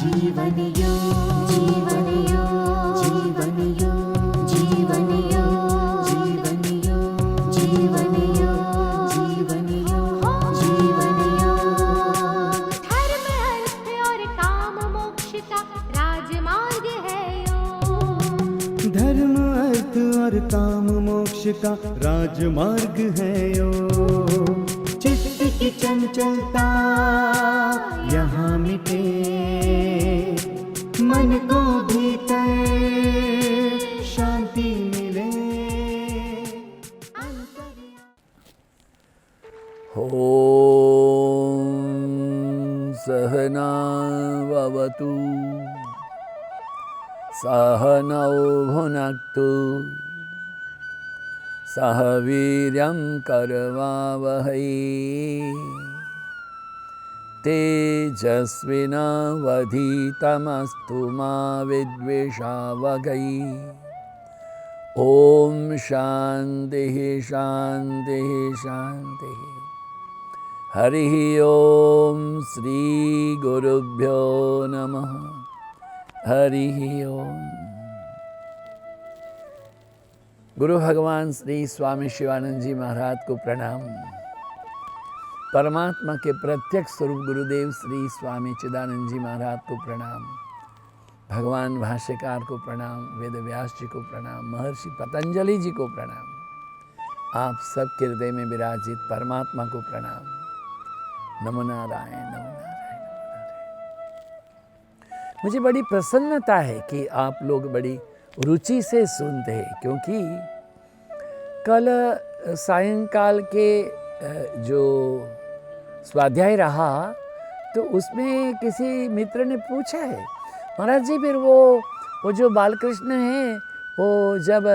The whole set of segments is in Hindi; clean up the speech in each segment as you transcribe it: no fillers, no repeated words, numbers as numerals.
जीवन योग, जीवन योग, जीवन योग, जीवन योग, जीवन योग, जीवन योग, जीवन योग, जीवन योग। धर्म अर्थ और काम मोक्ष का राजमार्ग है योग। धर्म अर्थ और काम मोक्ष का राजमार्ग है योग। चित्त की चंचलता यहाँ मिटे, मन को भीतर शांति मिले। ॐ सहना भवतु सहनौ भुनक्तु सह वीर्यं करवावहै तेजस्विनावधीतमस्तु मा विद्विषावहै। ॐ शान्तिः शान्तिः शान्तिः। हरिः ॐ श्री गुरुभ्यो नमः। हरिः ॐ। गुरु भगवान श्री स्वामी शिवानंद जी महाराज को प्रणाम। परमात्मा के प्रत्यक्ष स्वरूप गुरुदेव श्री स्वामी चिदानंद जी महाराज को प्रणाम। भगवान भाष्यकार को प्रणाम, वेद व्यास जी को प्रणाम, महर्षि पतंजलि जी को प्रणाम। आप सबके हृदय में विराजित परमात्मा को प्रणाम। नमो नारायण, नमो नारायण, नमो नारायण। मुझे बड़ी प्रसन्नता है कि आप लोग बड़ी रुचि से सुनते हैं, क्योंकि कल सायंकाल के जो स्वाध्याय रहा तो उसमें किसी मित्र ने पूछा है, महाराज जी फिर वो जो बालकृष्ण हैं वो जब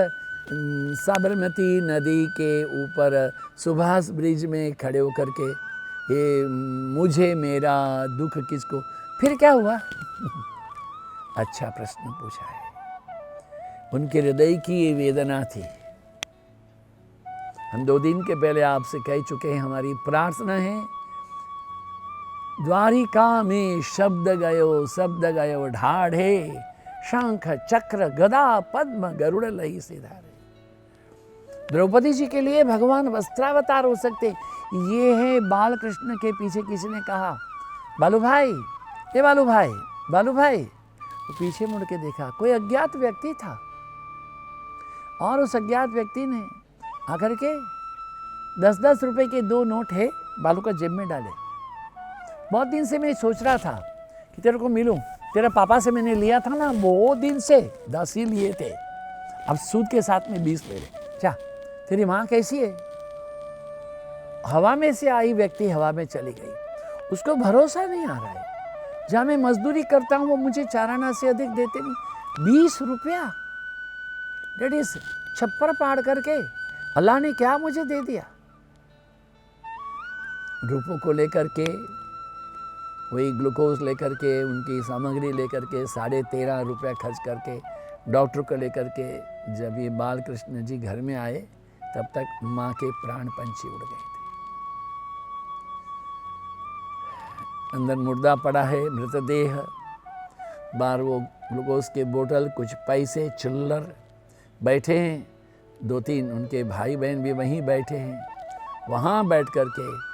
साबरमती नदी के ऊपर सुभाष ब्रिज में खड़े होकर के ये मुझे मेरा दुख किसको, फिर क्या हुआ? अच्छा प्रश्न पूछा है। उनके हृदय की ये वेदना थी। हम 2 दिन के पहले आपसे कह चुके हैं, हमारी प्रार्थना है द्वारिका में शब्द गयो ढाढ़े, शंख चक्र गदा पद्म गरुड़ लही सिधारे। द्रौपदी जी के लिए भगवान वस्त्रावतार हो सकते, ये है बालकृष्ण के पीछे किसी ने कहा बालू भाई, ये बालू भाई, बालू भाई। तो पीछे मुड़ के देखा, कोई अज्ञात व्यक्ति था और उस अज्ञात व्यक्ति ने आकर के 10-10 रुपए के 2 नोट है बालू का जेब में डाले। बहुत दिन से मैं सोच रहा था कि तेरे को मिलूं, तेरे पापा से मैंने लिया था ना, बहुत दिन से 10 ही लिए थे, अब सूद के साथ में 20 ले ले। क्या तेरी माँ कैसी है? हवा में से आई व्यक्ति हवा में चली गई, उसको भरोसा नहीं आ रहा है। जहाँ मैं मजदूरी करता हूँ वो मुझे चाराना से अधिक देते नहीं, 20 रुपया डेट इज छप्पर पाड़ करके अल्लाह ने क्या मुझे दे दिया। रूपों को लेकर के, वही ग्लूकोज लेकर के, उनकी सामग्री लेकर के 13.5 रुपया खर्च करके डॉक्टर को लेकर के जब ये बालकृष्ण जी घर में आए तब तक माँ के प्राण पंछी उड़ गए थे। अंदर मुर्दा पड़ा है, मृतदेह, बाहर वो ग्लूकोज के बोतल, कुछ पैसे चिल्लर, बैठे हैं 2-3 उनके भाई बहन भी वहीं बैठे हैं। वहाँ बैठ कर के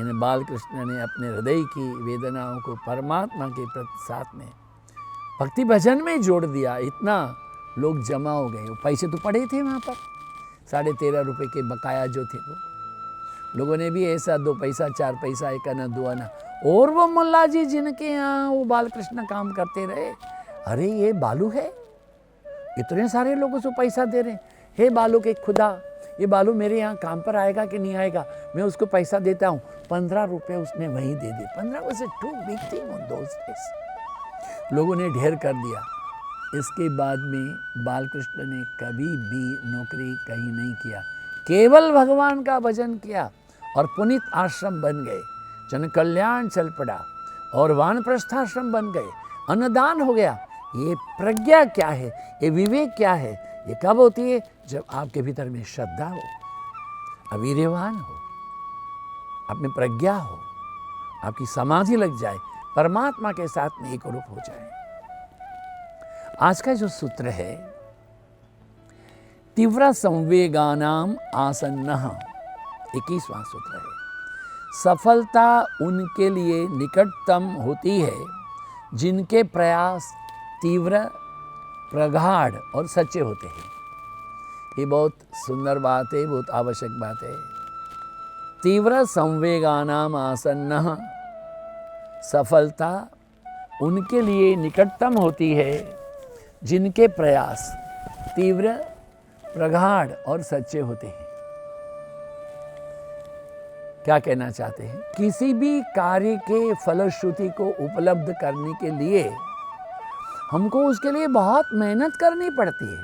इन बालकृष्ण ने अपने हृदय की वेदनाओं को परमात्मा के साथ में भक्ति भजन में जोड़ दिया। इतना लोग जमा हो गए। वो पैसे तो पड़े थे वहाँ पर, 13.5 रुपए के बकाया जो थे वो लोगों ने भी ऐसा 2 पैसा 4 पैसा, 1 आना 2 आना। और वो मुल्ला जी जिनके यहाँ वो बालकृष्ण काम करते रहे, अरे ये बालू है, इतने सारे लोगों को पैसा दे रहे हैं, हे बालू के खुदा, ये बालू मेरे यहाँ काम पर आएगा कि नहीं आएगा, मैं उसको पैसा देता हूँ। 15 रुपये उसने वहीं दे दिए। 15 was too big thing on those days। लोगों ने ढेर कर दिया। इसके बाद में बालकृष्ण ने कभी भी नौकरी कहीं नहीं किया, केवल भगवान का भजन किया और पुनीत आश्रम बन गए, जन कल्याण चल पड़ा और वानप्रस्थाश्रम बन गए, अन्नदान हो गया। ये प्रज्ञा क्या है, ये विवेक क्या है, ये कब होती है? जब आपके भीतर में श्रद्धा हो, अवीर्यवान हो, आप में प्रज्ञा हो, आपकी समाधि लग जाए, परमात्मा के साथ एक रूप हो जाए। आज का जो सूत्र है, तीव्र संवेगानाम आसन्नः, 21वां सूत्र है। सफलता उनके लिए निकटतम होती है जिनके प्रयास तीव्र, प्रगाढ़ और सच्चे होते हैं। ये बहुत सुंदर बात है, बहुत आवश्यक बात है। तीव्र संवेगानाम आसन्नः, सफलता उनके लिए निकटतम होती है जिनके प्रयास तीव्र, प्रगाढ़ और सच्चे होते हैं। क्या कहना चाहते हैं? किसी भी कार्य के फलश्रुति को उपलब्ध करने के लिए हमको उसके लिए बहुत मेहनत करनी पड़ती है।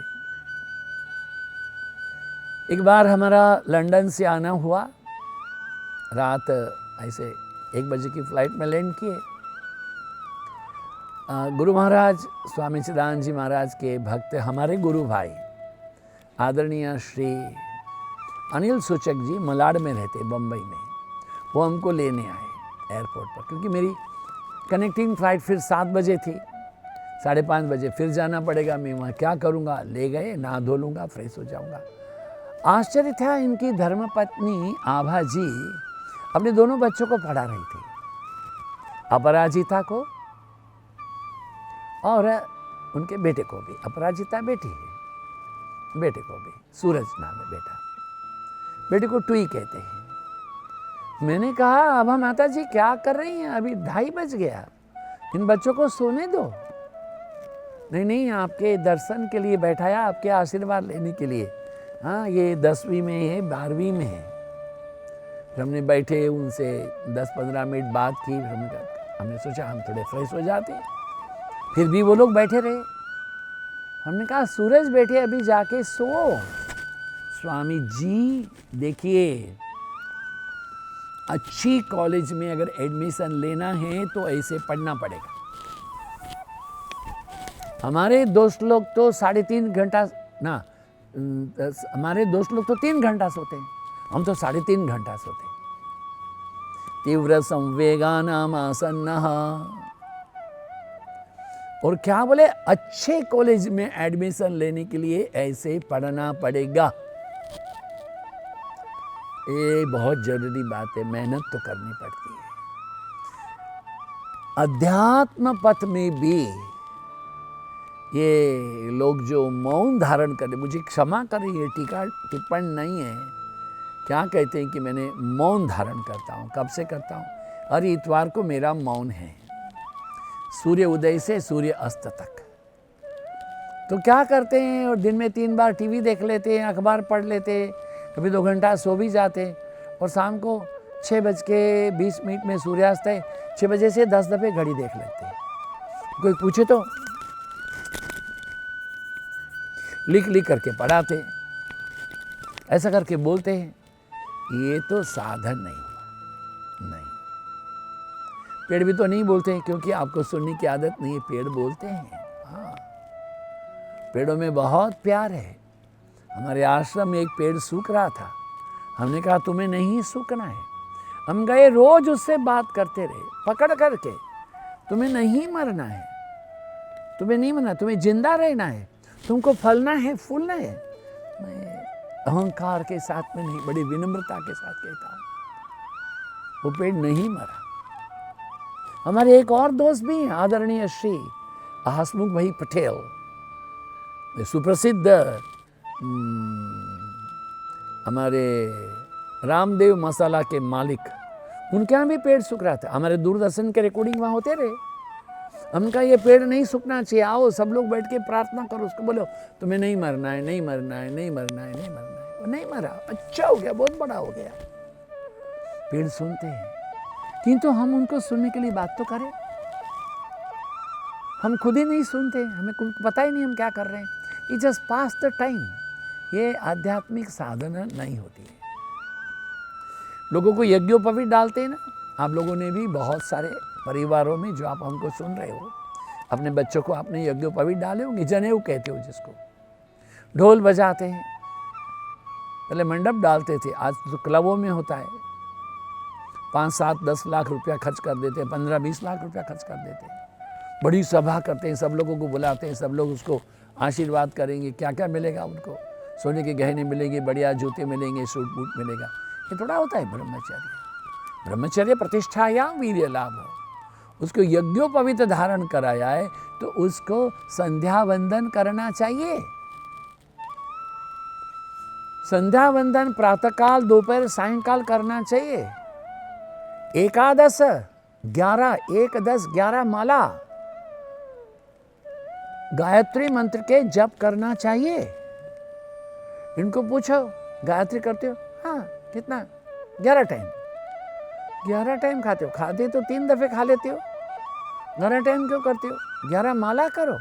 एक बार हमारा लंदन से आना हुआ, रात ऐसे 1 बजे की फ्लाइट में लैंड किए। गुरु महाराज स्वामी चिदानंद जी महाराज के भक्त, हमारे गुरु भाई आदरणीय श्री अनिल सूचक जी मलाड में रहते, बम्बई में, वो हमको लेने आए एयरपोर्ट पर, क्योंकि मेरी कनेक्टिंग फ़्लाइट फिर 7 बजे थी। 5:30 बजे फिर जाना पड़ेगा। मैं वहाँ क्या करूँगा? ले गए, नहा धो लूँगा, फ्रेश हो जाऊँगा। आश्चर्य था, इनकी धर्मपत्नी आभा जी अपने दोनों बच्चों को पढ़ा रही थी, अपराजिता को और उनके बेटे को भी। अपराजिता बेटी है, बेटे को भी सूरज नाम है बेटा, बेटे को टुई कहते हैं। मैंने कहा, आभा माता जी क्या कर रही हैं? अभी 2:30 बज गया, इन बच्चों को सोने दो। नहीं नहीं, आपके दर्शन के लिए बैठाया, आपके आशीर्वाद लेने के लिए। हाँ, ये 10वीं में है, 12वीं में है। हमने बैठे, उनसे 10-15 मिनट बात की। हमने सोचा हम थोड़े फ्रेश हो जाते, फिर भी वो लोग बैठे रहे। हमने कहा, सूरज बेटे अभी जाके सो। स्वामी जी देखिए, अच्छी कॉलेज में अगर एडमिशन लेना है तो ऐसे पढ़ना पड़ेगा। हमारे दोस्त लोग तो 3.5 घंटा ना, हमारे दोस्त लोग तो 3 घंटा सोते हैं, हम तो 3.5 घंटा सोते हैं। तीव्र संवेगानाम आसन्नः, और क्या बोले, अच्छे कॉलेज में एडमिशन लेने के लिए ऐसे पढ़ना पड़ेगा। ये बहुत जरूरी बात है, मेहनत तो करनी पड़ती है। अध्यात्म पथ में भी ये लोग जो मौन धारण करें, मुझे क्षमा करें, ये टीका टिप्पण नहीं है। क्या कहते हैं कि मैंने मौन धारण करता हूँ। कब से करता हूँ? हर इतवार को मेरा मौन है, सूर्य उदय से सूर्य अस्त तक। तो क्या करते हैं, और दिन में 3 बार टीवी देख लेते हैं, अखबार पढ़ लेते हैं, कभी 2 घंटा सो भी जाते, और शाम को 6:20 में सूर्यास्त है, 6 बजे से 10 दफ़े घड़ी देख लेते हैं। कोई पूछे तो लिख लिख करके पढ़ाते, ऐसा करके बोलते हैं। ये तो साधन नहीं हुआ। नहीं, पेड़ भी तो नहीं बोलते हैं, क्योंकि आपको सुनने की आदत नहीं है। पेड़ बोलते हैं, हाँ, पेड़ों में बहुत प्यार है। हमारे आश्रम में एक पेड़ सूख रहा था, हमने कहा तुम्हें नहीं सूखना है। हम गए, रोज उससे बात करते रहे पकड़ करके, तुम्हें नहीं मरना है, तुम्हें नहीं मरना, तुम्हें जिंदा रहना है, तुमको फलना है, फूलना है। मैं अहंकार के साथ में नहीं, बड़ी विनम्रता के साथ कहता हूँ, वो पेड़ नहीं मरा। हमारे एक और दोस्त भी हैं, आदरणीय श्री हसमुख भाई पटेल, सुप्रसिद्ध हमारे रामदेव मसाला के मालिक, उनके यहाँ भी पेड़ सूख रहा था। हमारे दूरदर्शन के रिकॉर्डिंग वहाँ होते रहे। हमने ये पेड़ नहीं सूखना चाहिए, आओ सब लोग बैठ के प्रार्थना करो, उसको बोलो तुम्हें नहीं मरना है, नहीं मरना है, नहीं मरना है, नहीं मरना है। वो नहीं मरा, अच्छा हो गया, बहुत बड़ा हो गया। पेड़ सुनते हैं, किंतु हम उनको सुनने के लिए बात तो करें। हम खुद ही नहीं सुनते, हमें पता ही नहीं हम क्या कर रहे हैं। It just pass the time. ये आध्यात्मिक साधना नहीं होती है। लोगों को यज्ञोपवीत डालते हैं ना, आप लोगों ने भी बहुत सारे परिवारों में, जो आप हमको सुन रहे हो, अपने बच्चों को आपने यज्ञोपवीत डाले होंगे, जनेऊ कहते हो जिसको। ढोल बजाते हैं, पहले मंडप डालते थे, आज तो क्लबों में होता है। 5, 7, 10 लाख रुपया खर्च कर देते हैं, 15, 20 लाख रुपया खर्च कर देते हैं, बड़ी सभा करते हैं, सब लोगों को बुलाते हैं, सब लोग उसको आशीर्वाद करेंगे, क्या क्या मिलेगा उनको, सोने के गहने मिलेंगे, बढ़िया जूते मिलेंगे, सूट बूट मिलेगा। ये थोड़ा होता है ब्रह्मचर्य। ब्रह्मचर्य प्रतिष्ठा या वीर्य लाभ। उसको यज्ञोपवीत धारण कराया है तो उसको संध्या वंदन करना चाहिए। संध्या वंदन प्रातःकाल, दोपहर, सायंकाल करना चाहिए। एकादश 11, 1, 10, 11 माला गायत्री मंत्र के जप करना चाहिए। इनको पूछो गायत्री करते हो? हाँ। कितना? 11 टाइम। 11 टाइम खाते हो? खाते तो 3 दफे खा लेते हो, 11 टाइम क्यों करते हो? 11 माला करो।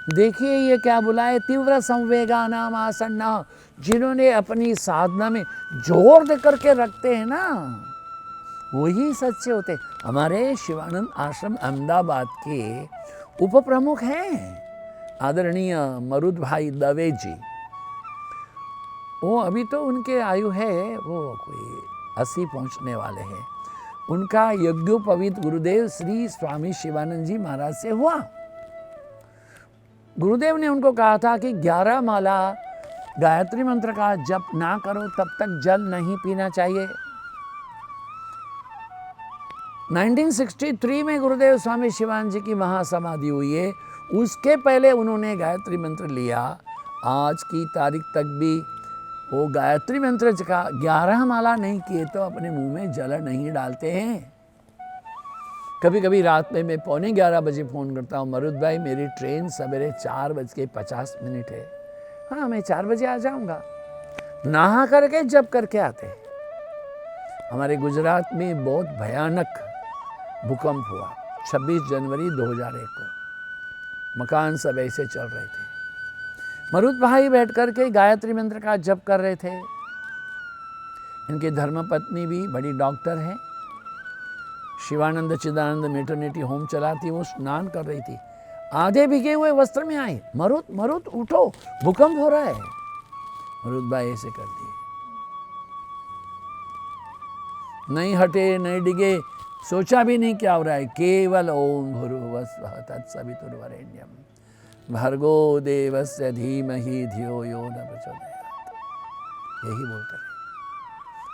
देखिए ये क्या बुलाए, तीव्र संवेगा नाम आसन्ना, जिन्होंने अपनी साधना में जोर दे करके रखते हैं ना, वही सच्चे होते। हमारे शिवानंद आश्रम अहमदाबाद के उप प्रमुख हैं आदरणीय मरुद भाई दवे जी। वो अभी तो उनके आयु है वो कोई 80 पहुंचने वाले हैं। उनका यज्ञोपवीत गुरुदेव श्री स्वामी शिवानंद जी महाराज से हुआ। गुरुदेव ने उनको कहा था कि 11 माला गायत्री मंत्र का जप ना करो तब तक जल नहीं पीना चाहिए। 1963 में गुरुदेव स्वामी शिवानंद जी की महासमाधि हुई है, उसके पहले उन्होंने गायत्री मंत्र लिया। आज की तारीख तक भी वो गायत्री मंत्र का 11 माला नहीं किए तो अपने मुंह में जल नहीं डालते हैं। कभी कभी रात में मैं 11:15 बजे फ़ोन करता हूँ, मरुद भाई मेरी ट्रेन सवेरे 4:50 है। हाँ मैं 4 बजे आ जाऊँगा। नहा करके जब करके आते। हमारे गुजरात में बहुत भयानक भूकंप हुआ 26 जनवरी 2001 को। मकान सब ऐसे चल रहे थे। मरुद भाई बैठ कर के गायत्री मंत्र का जप कर रहे थे। इनकी धर्मपत्नी भी बड़ी डॉक्टर है, शिवानंद चिदानंद मैटरनिटी होम चलाती, वो स्नान कर रही थी। आधे भीगे हुए वस्त्र में आई, मरुद मरुद उठो भूकंप हो रहा है। मरुद भाई ऐसे कर दिए, नहीं हटे नहीं डिगे, सोचा भी नहीं क्या हो रहा है। केवल ओम भूर्भुवस्सुः तत्सवितुर्वरेण्यं भर्गो देवस्य धीमहि धियो यो न प्रचोदयात्, यही बोलते रहे।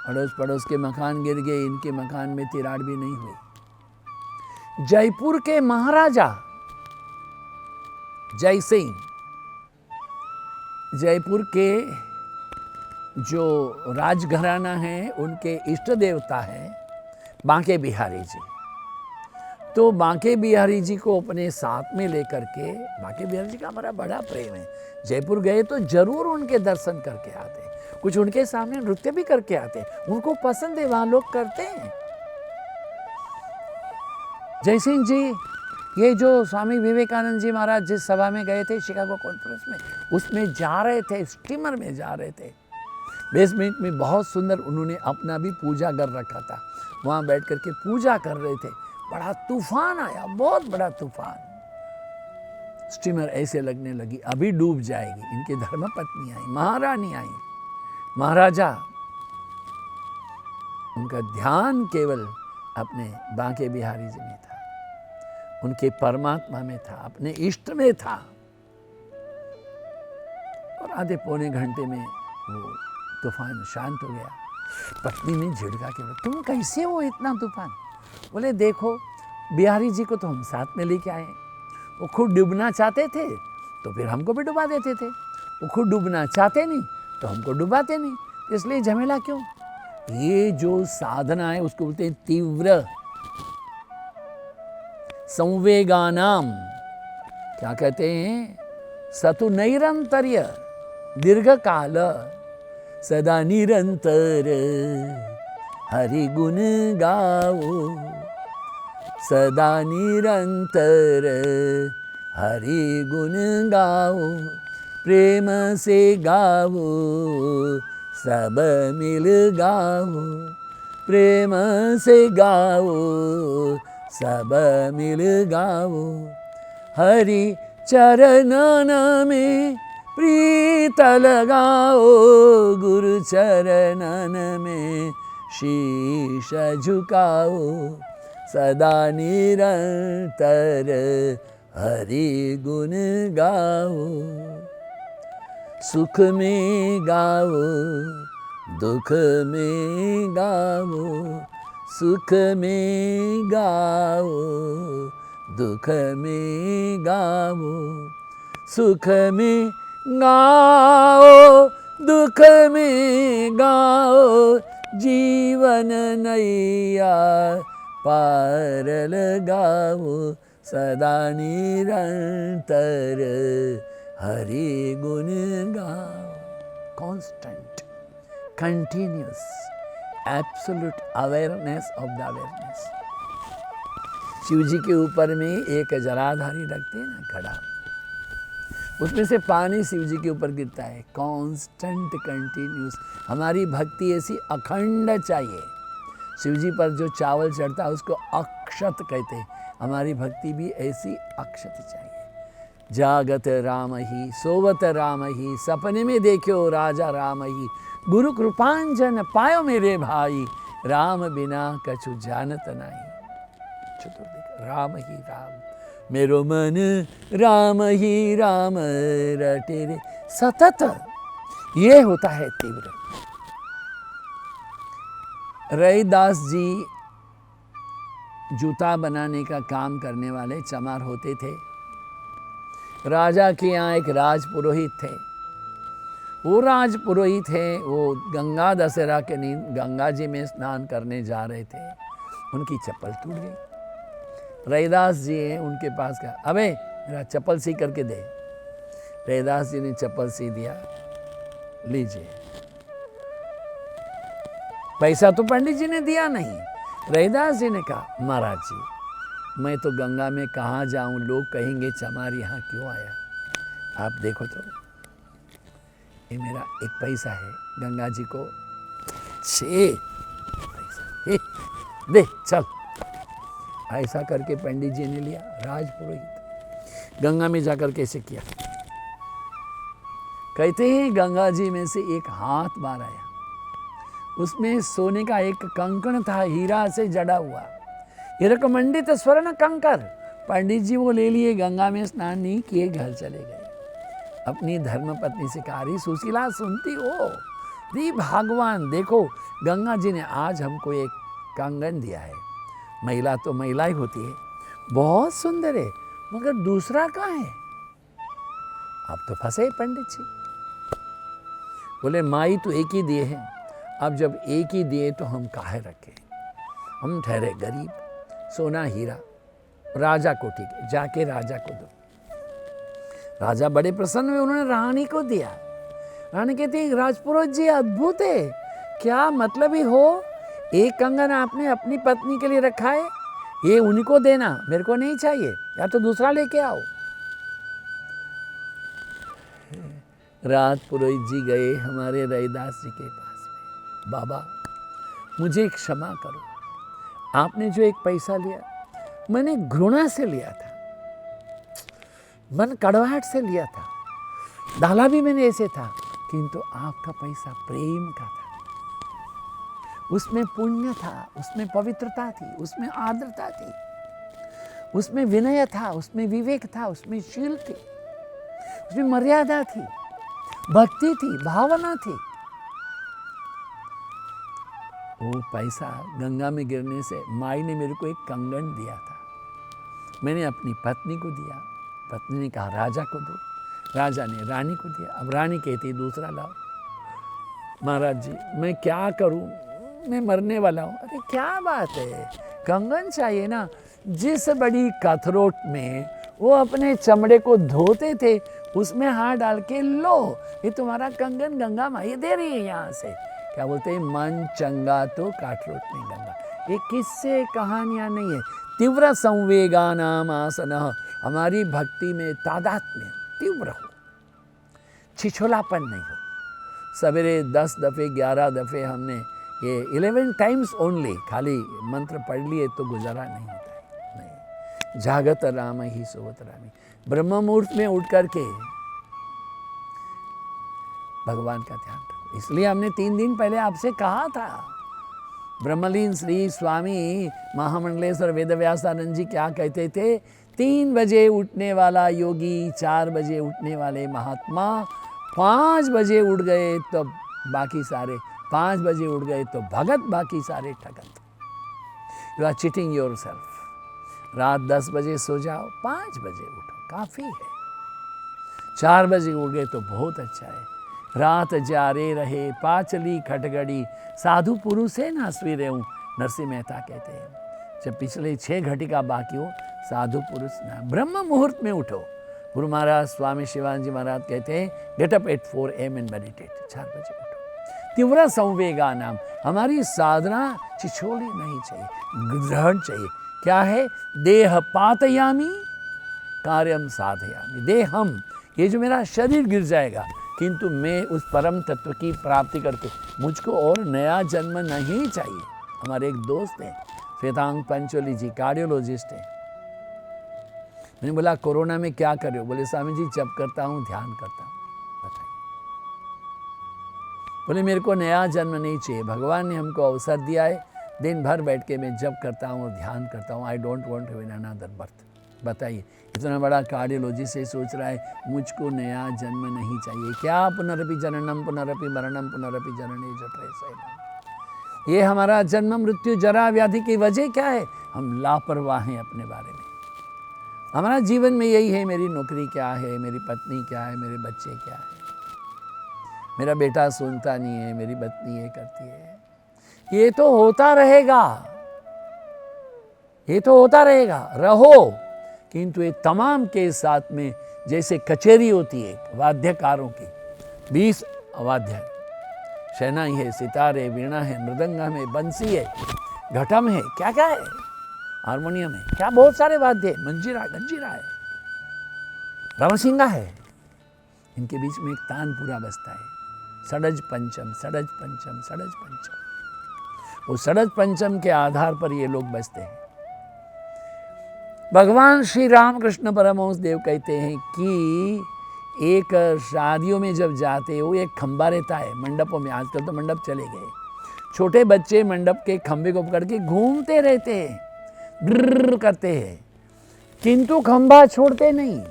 अड़ोस पड़ोस के मकान गिर गए, इनके मकान में तिराड़ भी नहीं हुई। जयपुर के महाराजा जय सिंह, जयपुर के जो राजघराना है उनके इष्ट देवता है बांके बिहारी जी। तो बांके बिहारी जी को अपने साथ में लेकर के, बांके बिहारी जी का हमारा बड़ा प्रेम है, जयपुर गए तो जरूर उनके दर्शन करके आते हैं, कुछ उनके सामने नृत्य भी करके आते हैं, उनको पसंद है, वहां लोग करते हैं। जय सिंह जी, ये जो स्वामी विवेकानंद जी महाराज जिस सभा में गए थे शिकागो कॉन्फ्रेंस में, उसमें जा रहे थे, स्टीमर में जा रहे थे। बेसमेंट में बहुत सुंदर उन्होंने अपना भी पूजा घर रखा था, वहाँ बैठ करके पूजा कर रहे थे। बड़ा तूफान आया, बहुत बड़ा तूफान। स्टीमर ऐसे लगने लगी अभी डूब जाएगी। इनकी धर्मपत्नी आई, महारानी आई, महाराजा, उनका ध्यान केवल अपने बांके बिहारी जी में था, उनके परमात्मा में था, अपने इष्ट में था। और आधे पौने घंटे में वो तूफान शांत हो गया। पत्नी ने झिड़का के बोला, तुम कैसे हो इतना तूफान? बोले देखो बिहारी जी को तो हम साथ में लेके आए, वो खुद डूबना चाहते थे तो फिर हमको भी डुबा देते थे, वो खुद डूबना चाहते नहीं तो हमको डुबाते नहीं, इसलिए झमेला क्यों? ये जो साधना है उसको बोलते हैं तीव्र संवेगानाम, क्या कहते हैं? सतु नैरंतर्य दीर्घ काल सदा निरंतर हरि गुण गाओ, सदा निरंतर हरि गुण गाओ, प्रेम से गाओ सब मिल गाओ, प्रेम से गाओ सब मिल गाओ, हरि चरणन में प्रीत लगाओ, गुरु चरणन में शीश झुकाओ सदा निरंतर हरि गुण गाओ। सुख में गाओ दुख में गाओ, सुख में गाओ दुख में गाओ। सुख में गाओ दुख में गाओ, जीवन नैया पार लगाओ सदा निरंतर हरि गुण गाओ। Constant, continuous, absolute awareness of the awareness. Shiv ji के ऊपर में एक जलाधारी रखते हैं ना घड़ा, उसमें से पानी शिव जी के ऊपर गिरता है। Constant, continuous. हमारी भक्ति ऐसी अखंड चाहिए। शिव जी पर जो चावल चढ़ता है उसको अक्षत कहते हैं। हमारी भक्ति भी ऐसी अक्षत चाहिए। जागत राम ही, सोवत राम ही, सपने में देखो राजा राम ही। गुरु कृपांजन पायो मेरे भाई, राम बिना कछु जानत नहीं। चतुर्दिक राम ही राम, मेरो मन राम ही राम रटे रे सतत। ये होता है तीव्र। रैदास जी जूता बनाने का काम करने वाले चमार होते थे। राजा के यहाँ एक राजपुरोहित थे। वो राजपुरोहित है, वो गंगा दशहरा के दिन गंगा जी में स्नान करने जा रहे थे। उनकी चप्पल टूट गई। रैदास जी हैं, उनके पास कहा, अबे मेरा चप्पल सी करके दे। रैदास जी ने चप्पल सी दिया, लीजिए। पैसा तो पंडित जी ने दिया नहीं। रैदास जी ने कहा, महाराज जी मैं तो गंगा में कहाँ जाऊं, लोग कहेंगे चमार यहाँ क्यों आया। आप देखो तो ये मेरा एक पैसा है, गंगा जी को 6 पैसा दे, चल। ऐसा करके पंडित जी ने लिया। राजपुरोहित गंगा में जाकर कैसे किया, कहते हैं गंगा जी में से एक हाथ बाहर आया। उसमें सोने का एक कंकण था, हीरा से जड़ा हुआ, हिरकमंडित स्वर्ण कंकर। पंडित जी वो ले लिए, गंगा में स्नान नहीं किए, घर चले गए। अपनी धर्मपत्नी से कहा, रही सुशीला सुनती हो, री भगवान देखो गंगा जी ने आज हमको एक कंगन दिया है। महिला तो महिला ही होती है, बहुत सुंदर है, मगर दूसरा कहाँ है। अब तो फंसे पंडित जी। बोले माई तो एक ही दिए हैं, अब जब एक ही दिए तो हम काहे रखें, हम ठहरे गरीब। सोना हीरा राजा को, ठीक है जाके राजा को दो। राजा बड़े प्रसन्न हुए, उन्होंने रानी को दिया। रानी कहती है, राजपुरोहित जी अद्भुत है, क्या मतलब ही हो, एक कंगन आपने अपनी पत्नी के लिए रखा है, ये उन्हीं को देना, मेरे को नहीं चाहिए, या तो दूसरा लेके आओ। राजपुरोहित जी गए हमारे रैदास जी के पास में, बाबा मुझे क्षमा करो, आपने जो एक पैसा लिया मैंने घृणा से लिया था, मन कड़वाहट से लिया था, डाला भी मैंने ऐसे था, किंतु आपका पैसा प्रेम का था, उसमें पुण्य था, उसमें पवित्रता थी, उसमें आर्द्रता थी, उसमें विनय था, उसमें विवेक था, उसमें शील थी, उसमें मर्यादा थी, भक्ति थी, भावना थी। वो पैसा गंगा में गिरने से माई ने मेरे को एक कंगन दिया था, मैंने अपनी पत्नी को दिया, पत्नी ने कहा राजा को दो, राजा ने रानी को दिया। अब रानी कहती दूसरा लाओ। महाराज जी मैं क्या करूं, मैं मरने वाला हूं। अरे क्या बात है, कंगन चाहिए ना। जिस बड़ी कथरोट में वो अपने चमड़े को धोते थे, उसमें हाथ डाल के लो, ये तुम्हारा कंगन गंगा माई दे रही है। यहाँ से क्या बोलते हैं, मन चंगा तो काठरोट में गंगा। ये किस्से कहानियाँ नहीं है, तीव्र संवेगानाम आसनः। हमारी भक्ति में तादात्म्य तीव्र हो, छिछोलापन नहीं हो। सवेरे 10 दफ़े 11 दफ़े हमने ये 11 टाइम्स ओनली खाली मंत्र पढ़ लिए तो गुजारा नहीं होता है। नहीं, जागत राम ही सोवत रामी, ब्रह्म मुहूर्त में उठ करके भगवान का ध्यान रखो। इसलिए हमने 3 दिन पहले आपसे कहा था ब्रह्मलीन श्री स्वामी महामंडलेश्वर वेदव्यासानंद जी क्या कहते थे, 3 बजे उठने वाला योगी, 4 बजे उठने वाले महात्मा, 5 बजे उठ गए तो बाकी सारे, 5 बजे उठ गए तो भगत, बाकी सारे ठगत। You are cheating yourself. रात 10 बजे सो जाओ, 5 बजे उठो, काफ़ी है। 4 बजे उठ गए तो बहुत अच्छा है। रात जारे रहे पाचली खटगड़ी, साधु पुरुष है ना सुई रहूं, नरसिंह मेहता कहते हैं। जब पिछले 6 घटिका बाकी हो, साधु पुरुष ना, ब्रह्म मुहूर्त में उठो। गुरु महाराज स्वामी शिवानंद महाराज कहते हैं, get up at 4 AM and meditate, 4 बजे उठो। तीव्र संवेगा नाम, हमारी साधना छिछोली नहीं चाहिए, दृढ़ चाहिए। क्या है? देह पातयामी कार्यम साधयामी। देहम, ये जो मेरा शरीर गिर जाएगा, किंतु मैं उस परम तत्व की प्राप्ति करके, मुझको और नया जन्म नहीं चाहिए। हमारे एक दोस्त हैं श्वेतांग पंचोली जी, कार्डियोलॉजिस्ट हैं। मैंने बोला कोरोना में क्या कर रहे हो? बोले स्वामी जी जप करता हूँ, ध्यान करता हूँ। बताइए। बोले मेरे को नया जन्म नहीं चाहिए, भगवान ने हमको अवसर दिया है, दिन भर बैठ के मैं जप करता हूँ, ध्यान करता हूँ, I don't want to win another birth. बताइए, इतना बड़ा कार्डियोलॉजिस्ट से सोच रहा है मुझको नया जन्म नहीं चाहिए। क्या पुनरपि जननम पुनरपि मरणम पुनरपि जनने जठरे शयनम। ये हमारा जन्म मृत्यु जरा व्याधि की वजह क्या है? हम लापरवाह हैं अपने बारे में। हमारा जीवन में यही है, मेरी नौकरी क्या है, मेरी पत्नी क्या है, मेरे बच्चे क्या है, मेरा बेटा सुनता नहीं है, मेरी पत्नी ये करती है। ये तो होता रहेगा, ये तो होता रहेगा, रहो। किंतु ये तमाम के साथ में जैसे कचेरी होती है वाद्यकारों की, 20 वाद्य, शहनाई है, सितारे, वीणा है, मृदंगम है, बंसी है, घटम है, क्या क्या है, हारमोनियम है, क्या बहुत सारे वाद्य है, मंजीरा, गंजीरा है, रामसिंगा है। इनके बीच में एक तानपुरा बजता है, सड़ज पंचम, सड़ज पंचम, सड़ज पंचम। वो सड़ज पंचम के आधार पर ये लोग बजते हैं। भगवान श्री रामकृष्ण परमहंस देव कहते हैं कि एक शादियों में जब जाते हो, एक खंबा रहता है मंडपों में, आजकल तो मंडप चले गए, छोटे बच्चे मंडप के खंबे को पकड़ के घूमते रहते हैं, ड्र करते हैं, किंतु खंबा छोड़ते नहीं।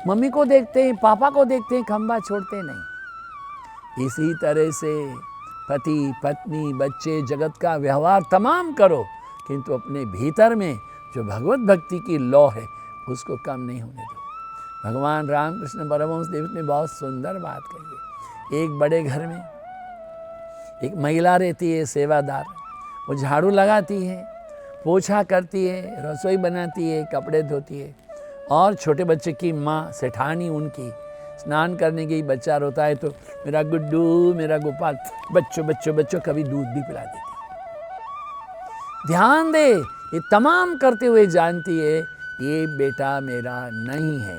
मम्मी को देखते हैं, पापा को देखते हैं, खंबा छोड़ते नहीं। इसी तरह से पति पत्नी बच्चे जगत का व्यवहार तमाम करो, किंतु अपने भीतर में जो भगवत भक्ति की लौ है उसको कम नहीं होने दो। भगवान रामकृष्ण परमहंस देव ने बहुत सुंदर बात कही है। एक बड़े घर में एक महिला रहती है, सेवादार, वो झाड़ू लगाती है, पोछा करती है, रसोई बनाती है, कपड़े धोती है, और छोटे बच्चे की माँ सेठानी उनकी स्नान करने गई, बच्चा रोता है तो मेरा गुड्डू, मेरा गोपाल, बच्चों बच्चों बच्चों, कभी दूध भी पिला देती। ध्यान दे, ये तमाम करते हुए जानती है ये बेटा मेरा नहीं है,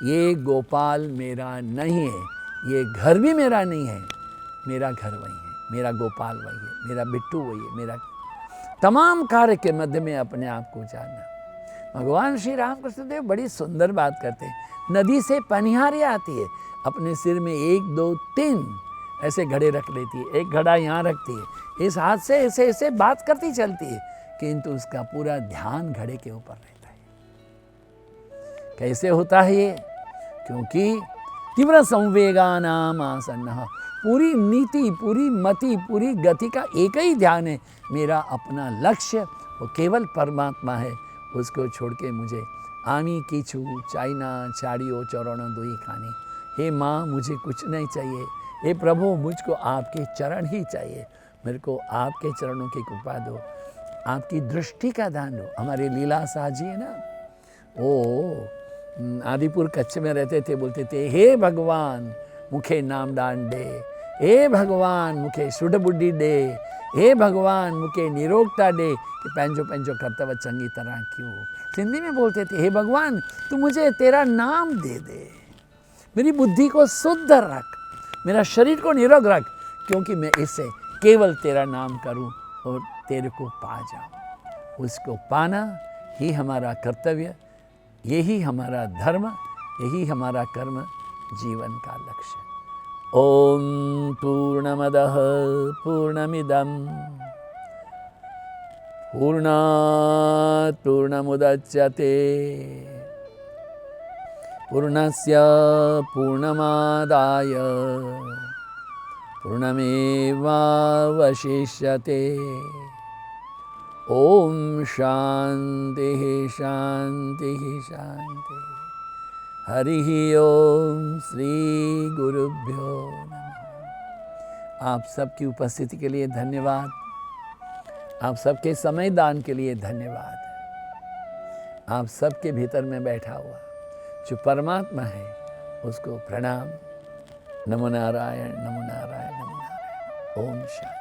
ये गोपाल मेरा नहीं है, ये घर भी मेरा नहीं है, मेरा घर वही है, मेरा गोपाल वही है, मेरा बिट्टू वही है, मेरा तमाम कार्य के मध्य में अपने आप को जानना। भगवान श्री रामकृष्ण देव बड़ी सुंदर बात करते हैं। नदी से पनिहारी आती है, अपने सिर में 1 2 3 ऐसे घड़े रख लेती है, एक घड़ा यहाँ रखती है, इस हाथ से ऐसे ऐसे बात करती चलती है, किंतु उसका पूरा ध्यान घड़े के ऊपर रहता है। कैसे होता है ये? क्योंकि तीव्र संवेगानाम आसन्नः, पूरी नीति, पूरी मति, पूरी गति का एक ही ध्यान है, मेरा अपना लक्ष्य वो केवल परमात्मा है। उसको छोड़ के मुझे आमी कीछू चाइना चाड़ियो चौरों दुई खानी। हे माँ, मुझे कुछ नहीं चाहिए, हे प्रभु मुझको आपके चरण ही चाहिए, मेरे को आपके चरणों की कृपा दो, आपकी दृष्टि का दान दो। हमारे लीला शाह जी है ना, वो आदिपुर कच्छ में रहते थे, बोलते थे हे भगवान मुखे नाम दान दे, हे भगवान मुखे सुड बुद्धि दे, हे भगवान मुखे निरोगता दे, कि पैंजो पैंजो कर्तव्य चंगी तरह क्यों। हिंदी में बोलते थे हे भगवान तू मुझे तेरा नाम दे दे, मेरी बुद्धि को शुद्ध रख, मेरा शरीर को निरोग रख, क्योंकि मैं इससे केवल तेरा नाम करूं और तेरे को पा जाऊं। उसको पाना ही हमारा कर्तव्य, यही हमारा धर्म, यही हमारा कर्म, जीवन का लक्ष्य। ओम पूर्णमदः पूर्णमिदं पूर्णात् पूर्णमुदच्यते पूर्णस्य पूर्णमादाय पूर्णमेवावशिष्यते। ओम शांति शांति शांति। हरि ओम। श्री गुरुभ्यो नमः। आप सबकी उपस्थिति के लिए धन्यवाद। आप सबके समय दान के लिए धन्यवाद। आप सबके भीतर में बैठा हुआ जो परमात्मा है उसको प्रणाम। नमो नारायण, नमो नारायण, नमो नारायण। ओम शांति।